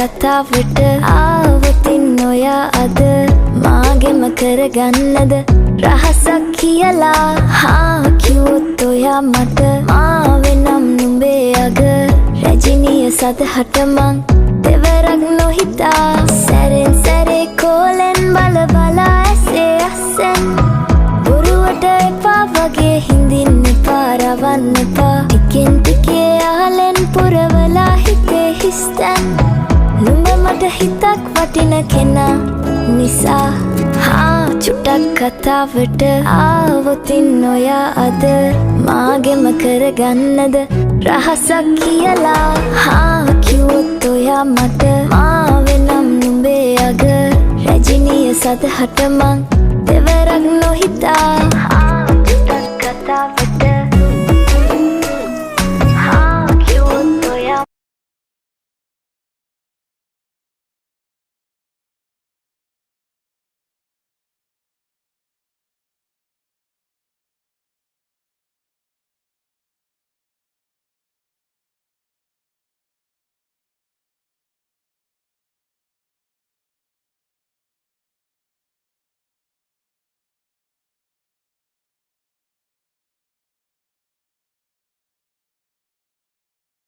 කතාවට ආවතින් ඔයා අද මාගෙම කරගන්නද රහසක් කියලා හා කිව්වොත් ඔයා මට මාවෙනම් නුඹේ අග රැජිනිය සදහට මං දෙවරක් නොහිතා සැරෙන් සැරේ කෝලෙන් බල බලා ඇසේ අස්සෙන් බොරුවට එපා වගේ හිඳින්න එපා රවන්න එපා ටිකෙන් ටිකේ ආලෙන් පුරවලා හිතේ හිස්තැන් නුඹ මට හිතක් වටින කෙනා නිසා හා චුට්ටක් කතාවට ආවොතින් ඔයා අද මාගෙම කරගන්නද රහසක් කියලා හා කිව්වොත් ඔයා මට මාවෙනම් නුඹේ අග රැජිනිය සදහට මං